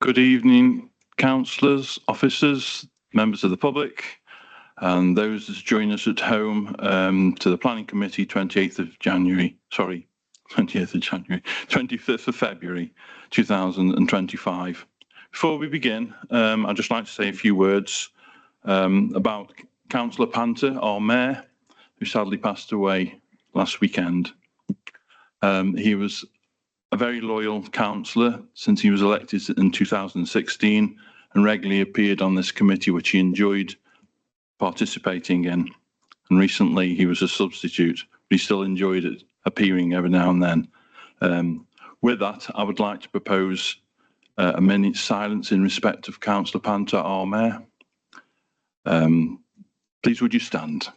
Good evening, councillors, officers, members of the public, and those that join us at home to the Planning Committee 25th of February 2025. Before we begin, I'd just like to say a few words about Councillor Panther, our Mayor, who sadly passed away last weekend. He was a very loyal councillor since he was elected in 2016 and regularly appeared on this committee, which he enjoyed participating in. And recently he was a substitute, but he still enjoyed it, appearing every now and then. With that, I would like to propose a minute's silence in respect of Councillor Panther, our Mayor. Please would you stand?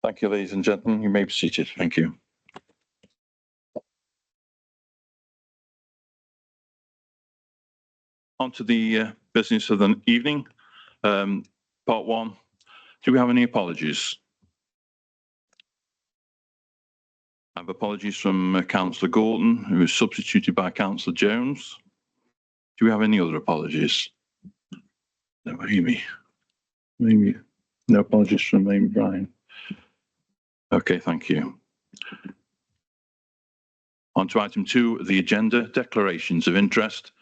Thank you, ladies and gentlemen. You may be seated. Thank you. On to the business of the evening. Part one. Do we have any apologies? I have apologies from Councillor Gorton, who is substituted by Councillor Jones. Do we have any other apologies? No, Amy. Amy. No apologies from Amy Bryan. Okay, thank you. On to item 2 of the agenda, declarations of interest.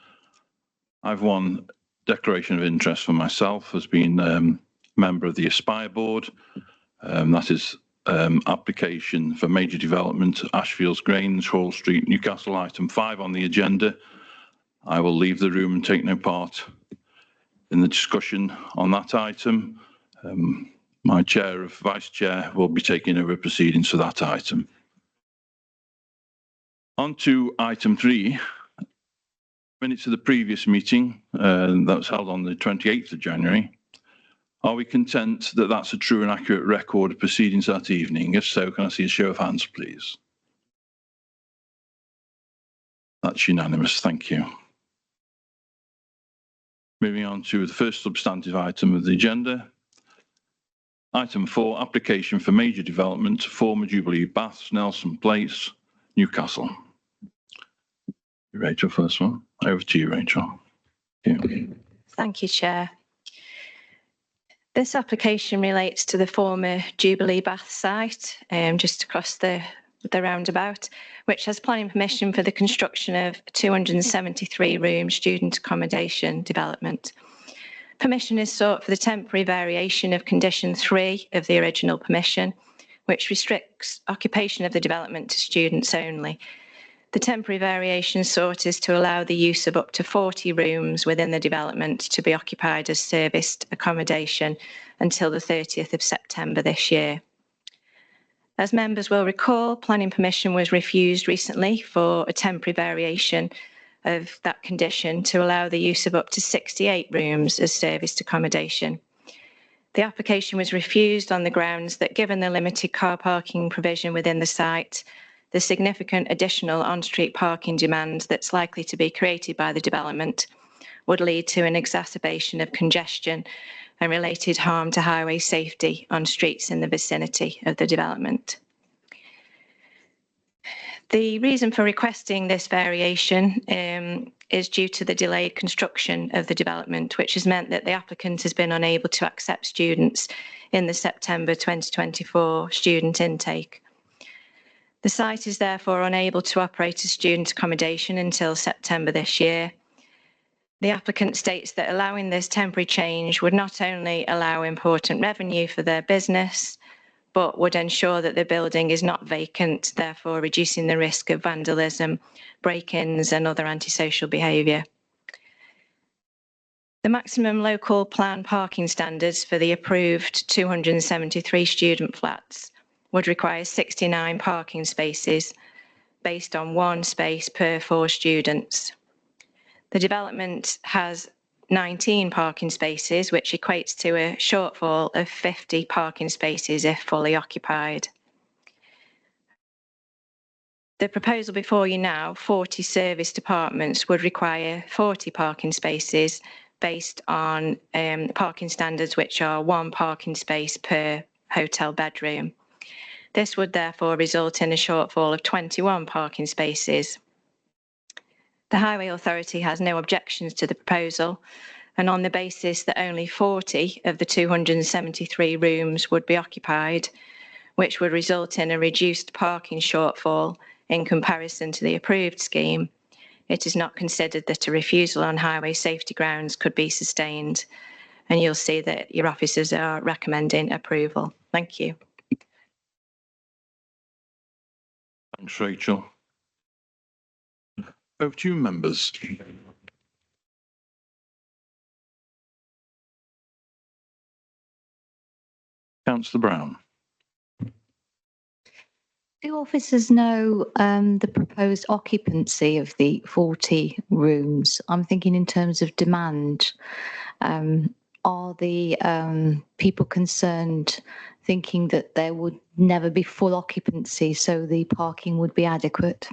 I've one declaration of interest for myself as being member of the Aspire board. That is application for major development, Ashfields Grange, Hall Street, Newcastle, item 5 on the agenda. I will leave the room and take no part in the discussion on that item. My vice chair will be taking over proceedings for that item. On to item 3, minutes of the previous meeting that was held on the 28th of January. Are we content that that's a true and accurate record of proceedings that evening? If so, can I see a show of hands, please? That's unanimous. Thank you. Moving on to the first substantive item of the agenda. Item 4, application for major development, former Jubilee Baths, Nelson Place, Newcastle. Rachel, first one. Over to you, Rachel. Thank you, Chair. This application relates to the former Jubilee Bath site, just across the roundabout, which has planning permission for the construction of 273-room student accommodation development. Permission is sought for the temporary variation of condition 3 of the original permission, which restricts occupation of the development to students only. The temporary variation sought is to allow the use of up to 40 rooms within the development to be occupied as serviced accommodation until the 30th of September this year. As members will recall, planning permission was refused recently for a temporary variation of that condition to allow the use of up to 68 rooms as serviced accommodation. The application was refused on the grounds that given the limited car parking provision within the site, the significant additional on-street parking demand that's likely to be created by the development would lead to an exacerbation of congestion and related harm to highway safety on streets in the vicinity of the development. The reason for requesting this variation is due to the delayed construction of the development, which has meant that the applicant has been unable to accept students in the September 2024 student intake. The site is therefore unable to operate as student accommodation until September this year. The applicant states that allowing this temporary change would not only allow important revenue for their business, but would ensure that the building is not vacant, therefore reducing the risk of vandalism, break-ins and other antisocial behaviour. The maximum local plan parking standards for the approved 273 student flats would require 69 parking spaces based on 1 space per 4 students. The development has 19 parking spaces, which equates to a shortfall of 50 parking spaces if fully occupied. The proposal before you now, 40 service departments, would require 40 parking spaces based on parking standards, which are 1 parking space per hotel bedroom. This would therefore result in a shortfall of 21 parking spaces. The Highway Authority has no objections to the proposal, and on the basis that only 40 of the 273 rooms would be occupied, which would result in a reduced parking shortfall in comparison to the approved scheme, it is not considered that a refusal on highway safety grounds could be sustained, and you'll see that your officers are recommending approval. Thank you. Thanks, Rachel. Over to you, members. Councillor Brown. Do officers know the proposed occupancy of the 40 rooms? I'm thinking in terms of demand. Are the people concerned thinking that there would never be full occupancy, so the parking would be adequate?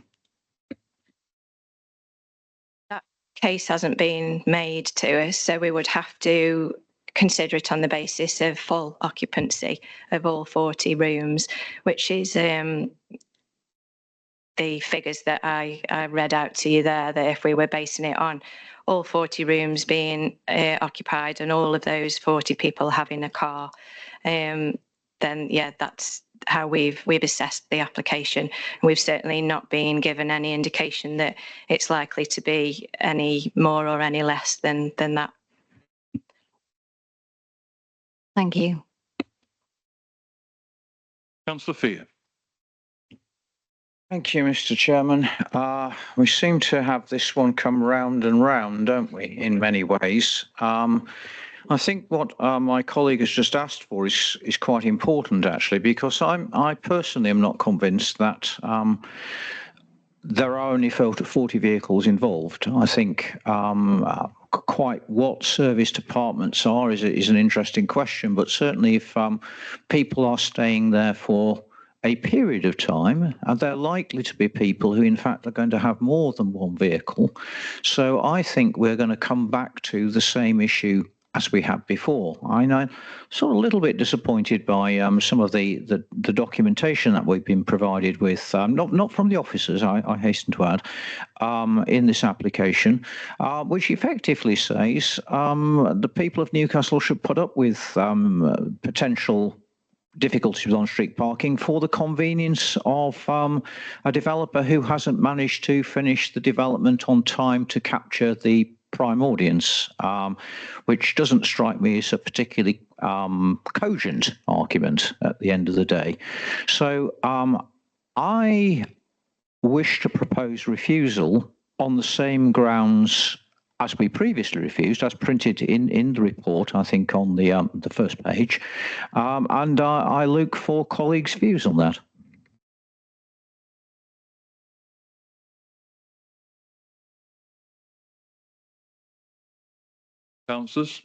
That case hasn't been made to us, so we would have to consider it on the basis of full occupancy of all 40 rooms, which is the figures that I read out to you there, that if we were basing it on all 40 rooms being occupied and all of those 40 people having a car, then yeah, that's how we've assessed the application. We've certainly not been given any indication that it's likely to be any more or any less than that. Thank you. Councillor Fear. Thank you, Mr. Chairman. We seem to have this one come round and round, don't we, in many ways. I think what my colleague has just asked for is quite important, actually, because I personally am not convinced that there are only 40 vehicles involved. I think quite what service departments are is an interesting question, but certainly if people are staying there for a period of time, and they're likely to be people who in fact are going to have more than 1 vehicle. So I think we're going to come back to the same issue as we had before. I'm sort of a little bit disappointed by some of the documentation that we've been provided with, not from the officers, I hasten to add, in this application, which effectively says the people of Newcastle should put up with potential difficulties on street parking for the convenience of a developer who hasn't managed to finish the development on time to capture the prime audience, which doesn't strike me as a particularly cogent argument at the end of the day. So I wish to propose refusal on the same grounds as we previously refused, as printed in the report, I think on the first page, and I look for colleagues' views on that. Councillors.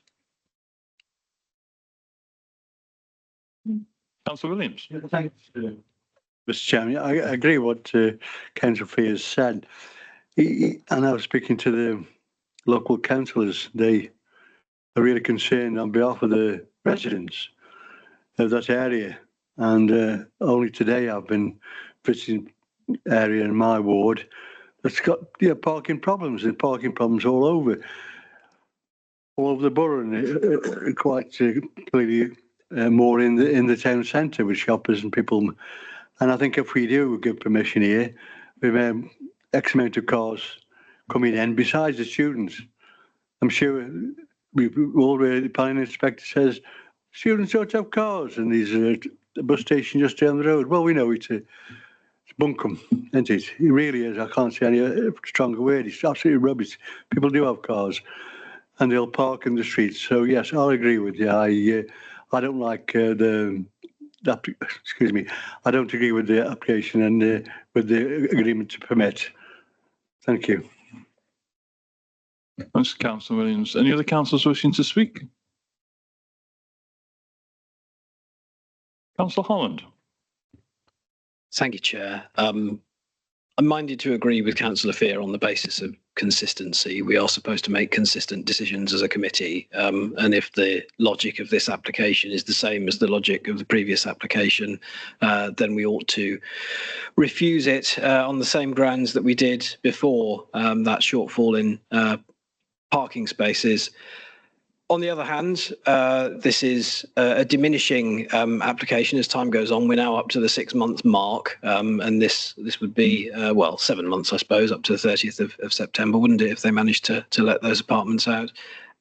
Councillor Williams. Thanks, Mr. Chairman. I agree with what Councillor Fee has said. And I was speaking to the local councillors. They are really concerned on behalf of the residents of that area. And only today I've been visiting area in my ward that's got parking problems, and parking problems all over the borough, and quite clearly more in the town centre with shoppers and people. And I think if we do give permission here, we've X amount of cars coming in besides the students. I'm sure we've already, the planning inspector says students don't have cars, and there's a bus station just down the road. Well, we know it's bunkum, isn't it? It really is. I can't say any stronger word. It's absolutely rubbish. People do have cars, and they'll park in the streets. So yes, I'll agree with you. I don't like excuse me. I don't agree with the application and with the agreement to permit. Thank you. Thanks, Councillor Williams. Any other councillors wishing to speak? Councillor Holland. Thank you, Chair. I'm minded to agree with Councillor Fear on the basis of consistency. We are supposed to make consistent decisions as a committee, and if the logic of this application is the same as the logic of the previous application, then we ought to refuse it on the same grounds that we did before, that shortfall in parking spaces. On the other hand, this is a diminishing application as time goes on. We're now up to the 6-month mark, and this would be, 7 months, I suppose, up to the 30th of September, wouldn't it, if they managed to let those apartments out?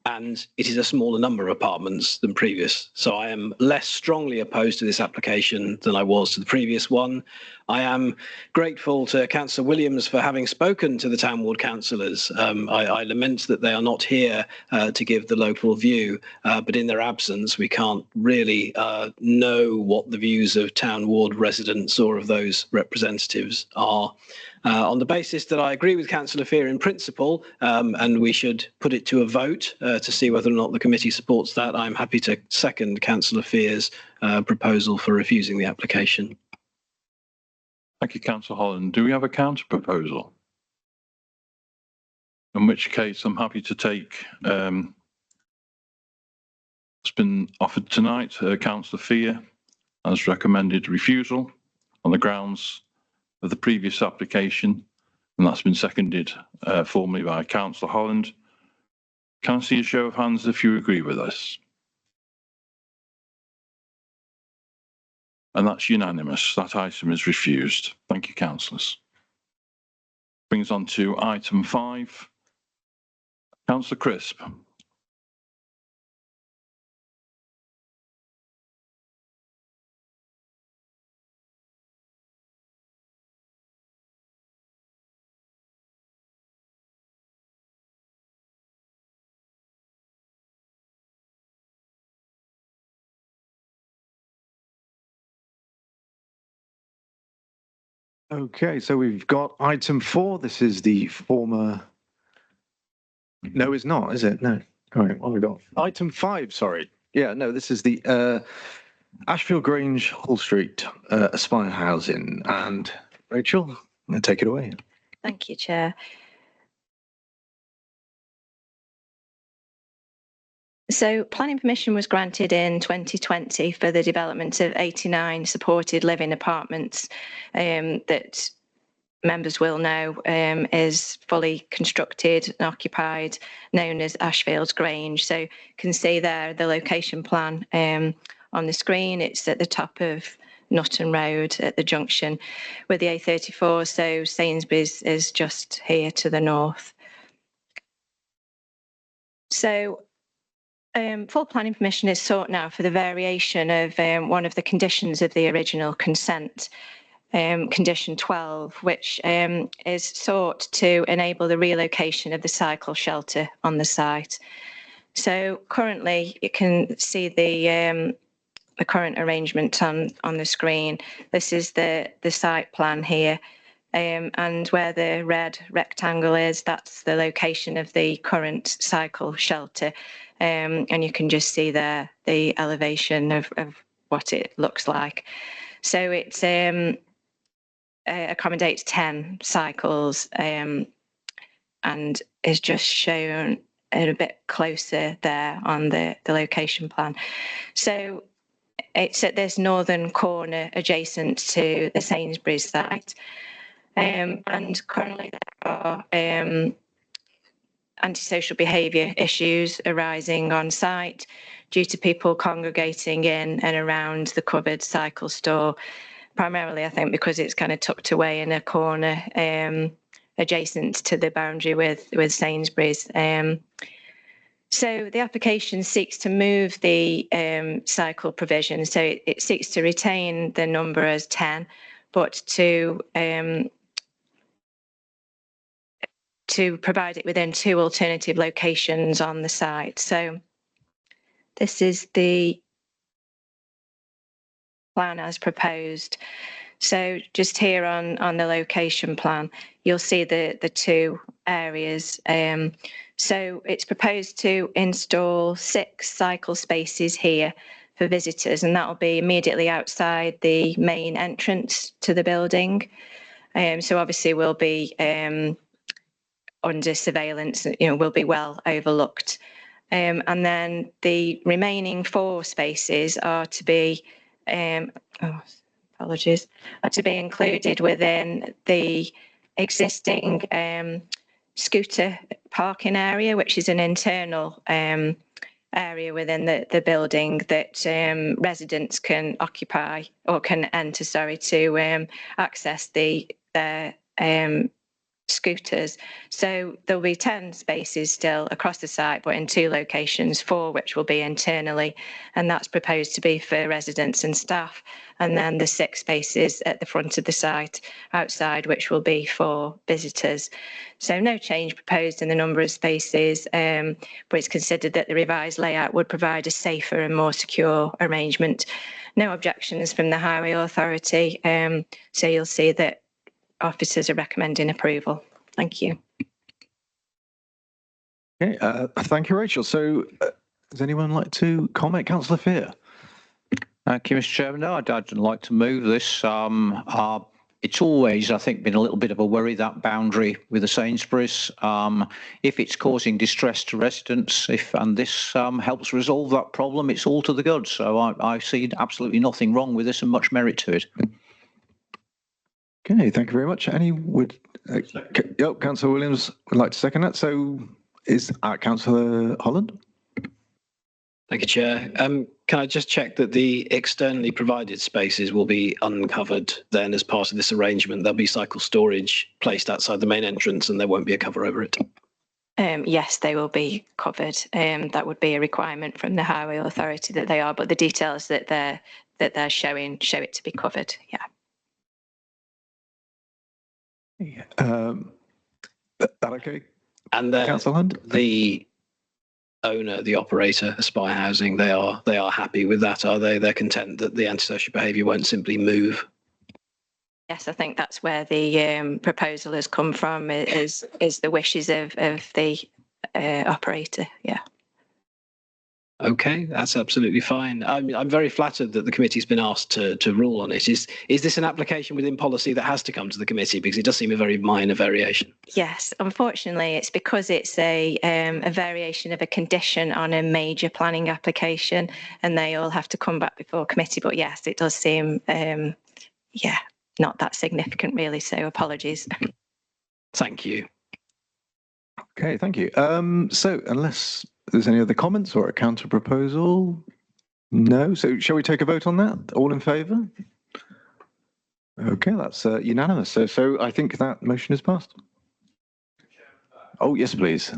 And it is a smaller number of apartments than previous. So I am less strongly opposed to this application than I was to the previous one. I am grateful to Councillor Williams for having spoken to the Town Ward councillors. I lament that they are not here to give the local view, but in their absence, we can't really know what the views of Town Ward residents or of those representatives are. On the basis that I agree with Councillor Fear in principle, and we should put it to a vote to see whether or not the committee supports that, I'm happy to second Councillor Fear's proposal for refusing the application. Thank you, Councillor Holland. Do we have a counter proposal? In which case, I'm happy to take what's been offered tonight. Councillor Fear has recommended refusal on the grounds of the previous application, and that's been seconded formally by Councillor Holland. Can I see a show of hands if you agree with this? And that's unanimous. That item is refused. Thank you, councillors. Brings on to item 5. Councillor Crisp. Okay, so we've got item 4. This is the former. No, it's not, is it? No. All right, what have we got? Item 5, sorry. Yeah, no, this is the Ashfield Grange, Hall Street, Aspire Housing. And Rachel, take it away. Thank you, Chair. So planning permission was granted in 2020 for the development of 89 supported living apartments that members will know is fully constructed and occupied, known as Ashfield Grange. So you can see there the location plan on the screen. It's at the top of Nutton Road at the junction with the A34. So Sainsbury's is just here to the north. So full planning permission is sought now for the variation of one of the conditions of the original consent, condition 12, which is sought to enable the relocation of the cycle shelter on the site. So currently you can see the current arrangement on the screen. This is the site plan here. And where the red rectangle is, that's the location of the current cycle shelter. And you can just see there the elevation of what it looks like. So it accommodates 10 cycles and is just shown a bit closer there on the location plan. So it's at this northern corner adjacent to the Sainsbury's site. And currently there are antisocial behaviour issues arising on site due to people congregating in and around the covered cycle store, primarily I think because it's kind of tucked away in a corner adjacent to the boundary with Sainsbury's. So the application seeks to move the cycle provision. So it seeks to retain the number as 10, but to provide it within 2 alternative locations on the site. So this is the plan as proposed. So just here on the location plan, you'll see the 2 areas. So it's proposed to install 6 cycle spaces here for visitors, and that will be immediately outside the main entrance to the building. So obviously we'll be under surveillance, will be well overlooked. And then the remaining 4 spaces are to be, apologies, are to be included within the existing scooter parking area, which is an internal area within the building that residents can occupy or can enter, to access their scooters. So there'll be 10 spaces still across the site, but in 2 locations, 4 which will be internally, and that's proposed to be for residents and staff, and then the 6 spaces at the front of the site outside, which will be for visitors. So no change proposed in the number of spaces, but it's considered that the revised layout would provide a safer and more secure arrangement. No objections from the Highway Authority, so you'll see that officers are recommending approval. Thank you. Okay, thank you, Rachel. So does anyone like to comment? Councillor Fear. Thank you, Mr. Chairman. No, I'd like to move this. It's always, I think, been a little bit of a worry, that boundary with the Sainsbury's. If it's causing distress to residents, and this helps resolve that problem, it's all to the good. So I see absolutely nothing wrong with this and much merit to it. Okay, thank you very much. Councillor Williams would like to second that. So is Councillor Holland? Thank you, Chair. Can I just check that the externally provided spaces will be uncovered then as part of this arrangement? There'll be cycle storage placed outside the main entrance and there won't be a cover over it? Yes, they will be covered. That would be a requirement from the Highway Authority that they are, but the details that they're showing show it to be covered. Yeah. That okay? And Councillor Hunt? The owner, the operator, Aspire Housing, they are happy with that, are they? They're content that the antisocial behaviour won't simply move. Yes, I think that's where the proposal has come from. Is the wishes of the operator? Yeah. Okay, that's absolutely fine. I'm very flattered that the committee's been asked to rule on it. Is this an application within policy that has to come to the committee, because it does seem a very minor variation? Yes, unfortunately, it's because it's a variation of a condition on a major planning application, and they all have to come back before committee. But yes, it does seem, not that significant really. So apologies. Thank you. Okay, thank you. So unless there's any other comments or a counter proposal? No. So shall we take a vote on that? All in favour? Okay, that's unanimous. So I think that motion is passed. Oh, yes, please.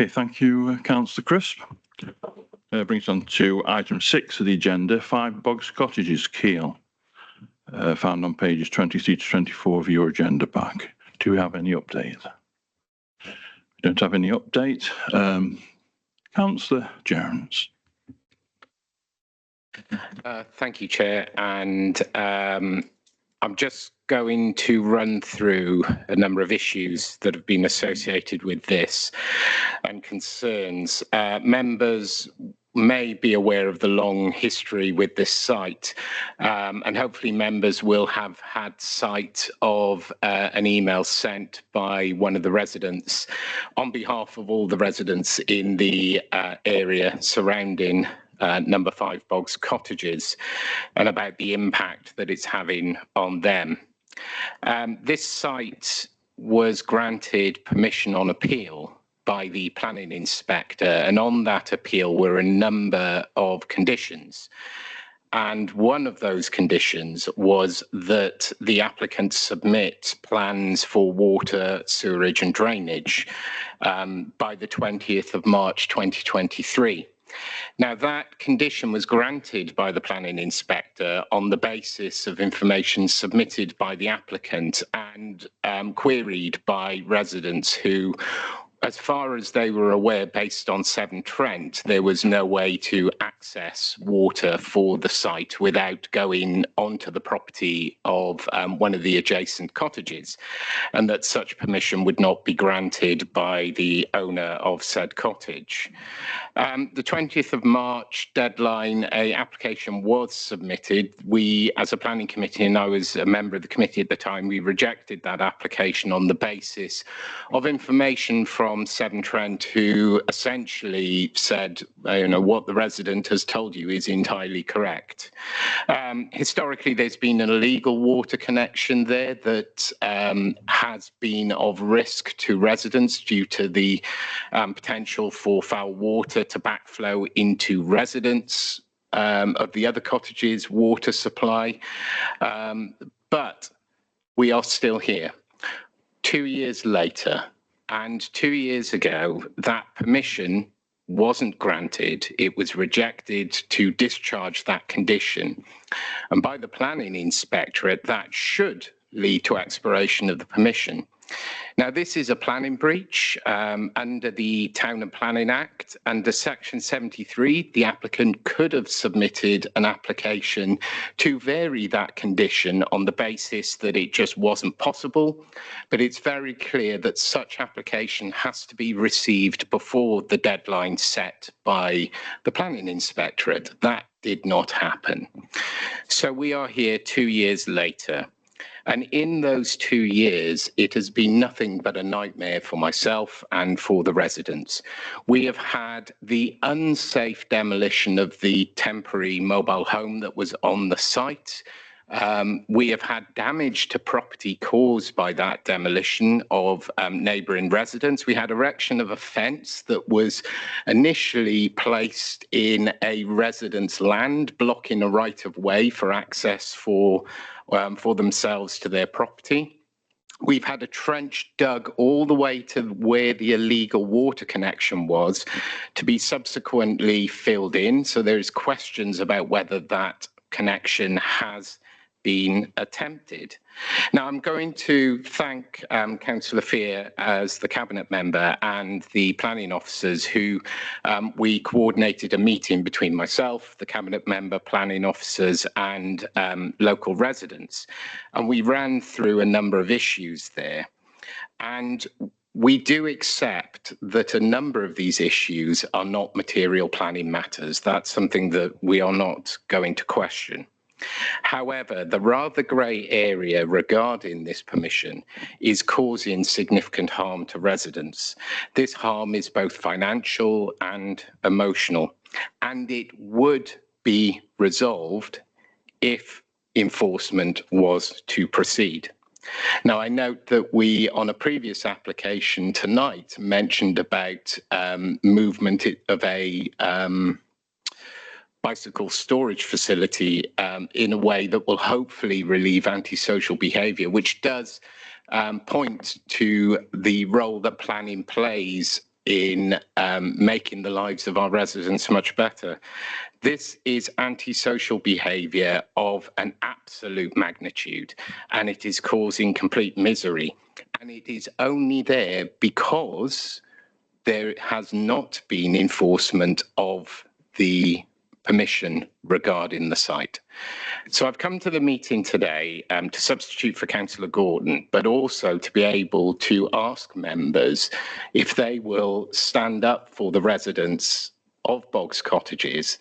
Okay, thank you, Councillor Crisp. Brings us on to item 6 of the agenda, 5 Boggs Cottages, Keele, found on pages 23 to 24 of your agenda pack. Do we have any update? We don't have any update. Councillor Jones. Thank you, Chair. And I'm just going to run through a number of issues that have been associated with this and concerns. Members may be aware of the long history with this site, and hopefully members will have had sight of an email sent by one of the residents on behalf of all the residents in the area surrounding number 5 Boggs Cottages, and about the impact that it's having on them. This site was granted permission on appeal by the planning inspector, and on that appeal were a number of conditions. And one of those conditions was that the applicant submit plans for water, sewerage and drainage by the 20th of March 2023. Now, that condition was granted by the planning inspector on the basis of information submitted by the applicant and queried by residents who, as far as they were aware, based on Severn Trent, there was no way to access water for the site without going onto the property of one of the adjacent cottages, and that such permission would not be granted by the owner of said cottage. The 20th of March deadline, an application was submitted. We, as a planning committee, and I was a member of the committee at the time, we rejected that application on the basis of information from Severn Trent, who essentially said, what the resident has told you is entirely correct. Historically, there's been an illegal water connection there that has been of risk to residents due to the potential for foul water to backflow into residents of the other cottages' water supply. But we are still here 2 years later. And 2 years ago, that permission wasn't granted. It was rejected to discharge that condition. And by the planning inspectorate, that should lead to expiration of the permission. Now, this is a planning breach under the Town and Planning Act. Under Section 73, the applicant could have submitted an application to vary that condition on the basis that it just wasn't possible. But it's very clear that such application has to be received before the deadline set by the Planning Inspectorate. That did not happen. So we are here 2 years later. And in those 2 years, it has been nothing but a nightmare for myself and for the residents. We have had the unsafe demolition of the temporary mobile home that was on the site, We have had damage to property caused by that demolition of neighbouring residents. We had erection of a fence that was initially placed in a resident's land, blocking a right of way for access for themselves to their property. We've had a trench dug all the way to where the illegal water connection was to be subsequently filled in. So there's questions about whether that connection has been attempted. Now, I'm going to thank Councillor Fear as the Cabinet member and the planning officers who we coordinated a meeting between myself, the Cabinet member, planning officers and local residents. And we ran through a number of issues there. And we do accept that a number of these issues are not material planning matters. That's something that we are not going to question. However, the rather grey area regarding this permission is causing significant harm to residents. This harm is both financial and emotional, and it would be resolved if enforcement was to proceed. Now, I note that we, on a previous application tonight, mentioned about movement of a bicycle storage facility in a way that will hopefully relieve antisocial behaviour, which does point to the role that planning plays in making the lives of our residents much better. This is antisocial behaviour of an absolute magnitude, and it is causing complete misery. And it is only there because there has not been enforcement of the permission regarding the site. So I've come to the meeting today to substitute for Councillor Gordon, but also to be able to ask members if they will stand up for the residents of Boggs Cottages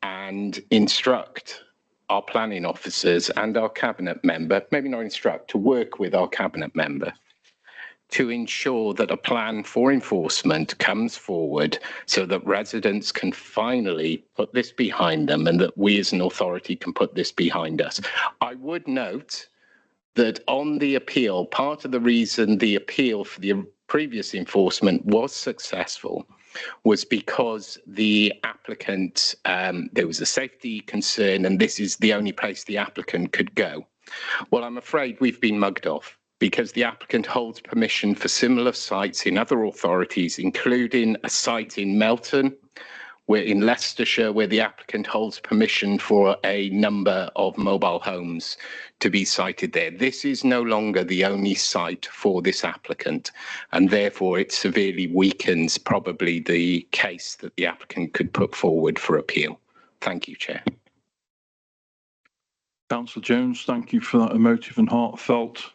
and instruct our planning officers and our Cabinet member, maybe not instruct, to work with our Cabinet member to ensure that a plan for enforcement comes forward so that residents can finally put this behind them and that we as an authority can put this behind us. I would note that on the appeal, part of the reason the appeal for the previous enforcement was successful was because the applicant, there was a safety concern and this is the only place the applicant could go. Well, I'm afraid we've been mugged off, because the applicant holds permission for similar sites in other authorities, including a site in Melton, where in Leicestershire, where the applicant holds permission for a number of mobile homes to be sited there. This is no longer the only site for this applicant, and therefore it severely weakens probably the case that the applicant could put forward for appeal. Thank you, Chair. Councillor Jones, thank you for that emotive and heartfelt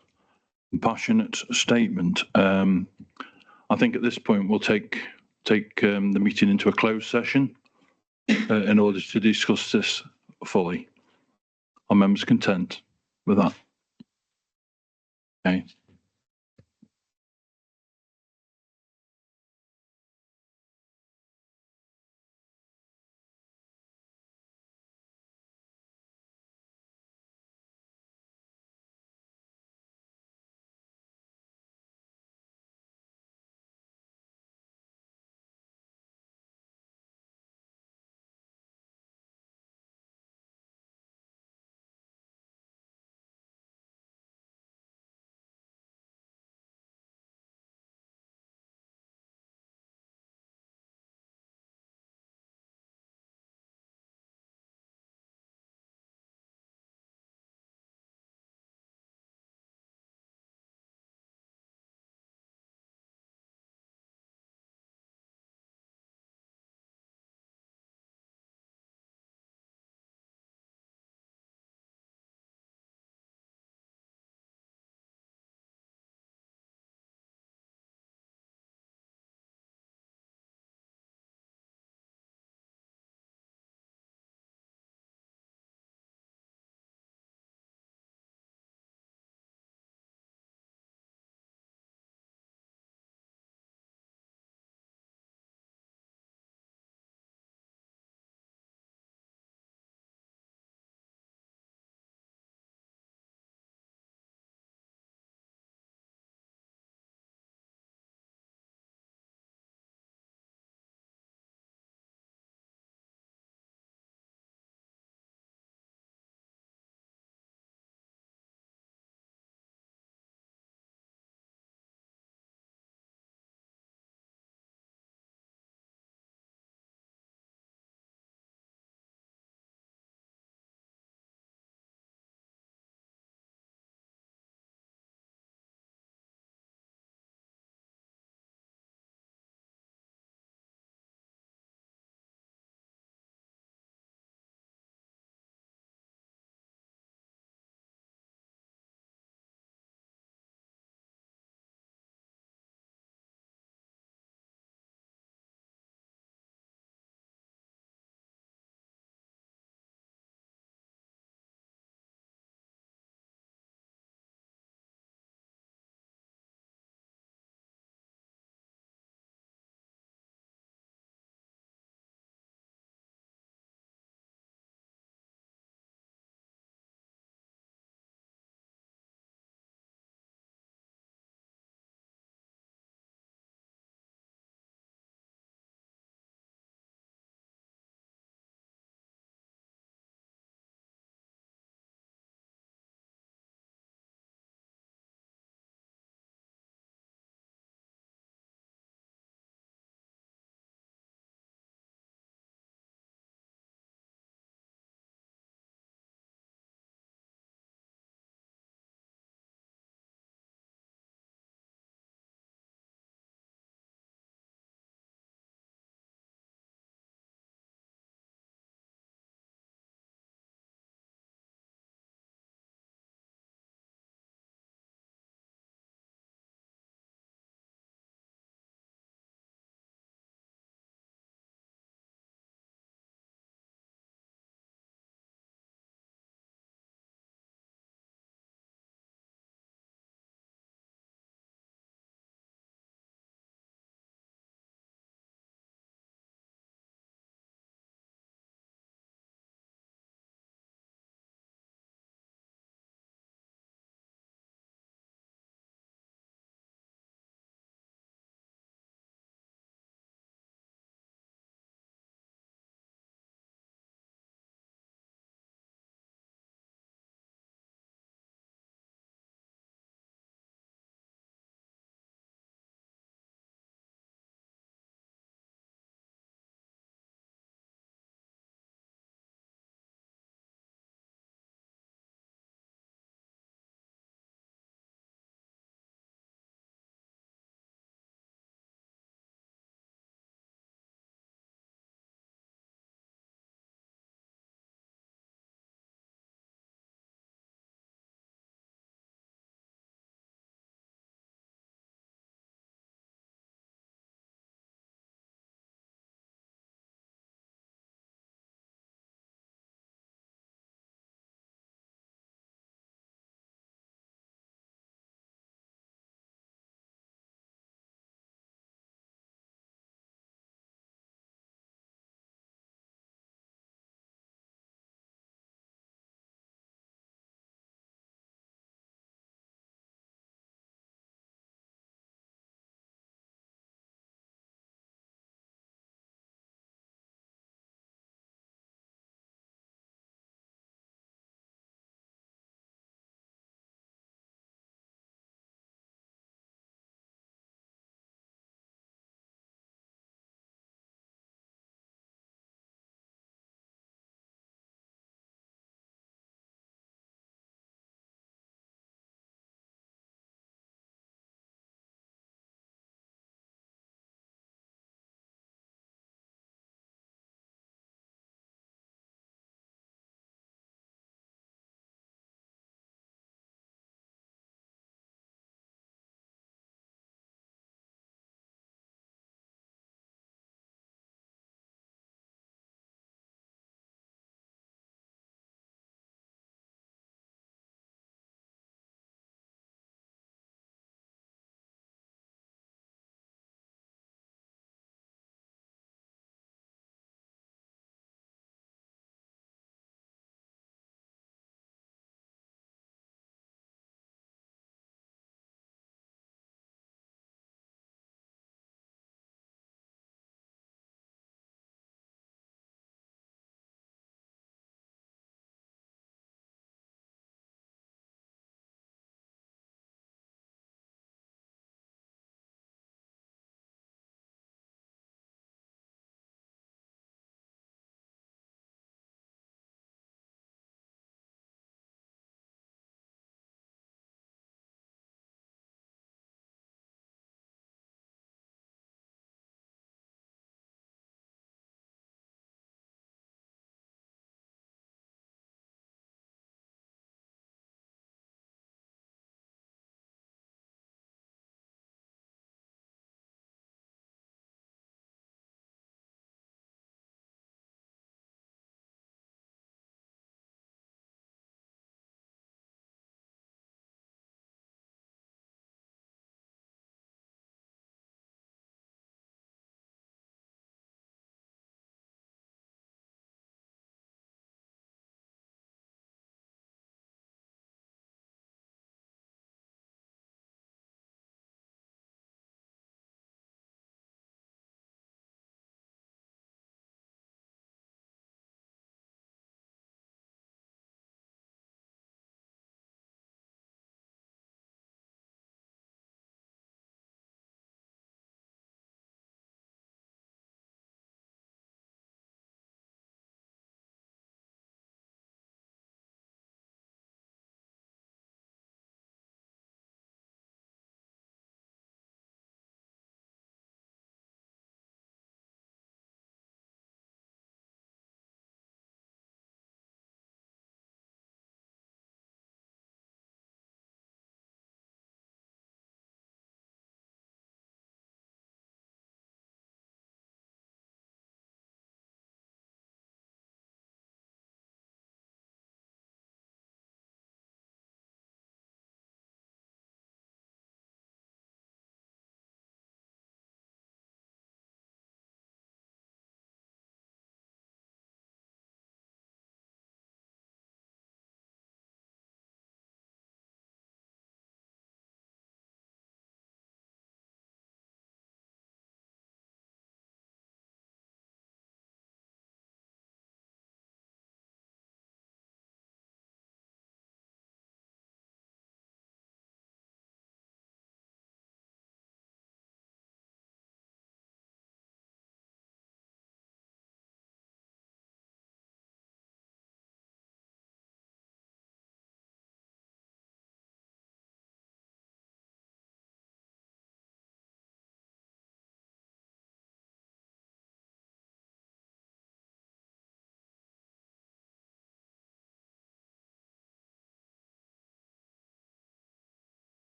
and passionate statement. I think at this point we'll take the meeting into a closed session in order to discuss this fully. Are members content with that? Okay.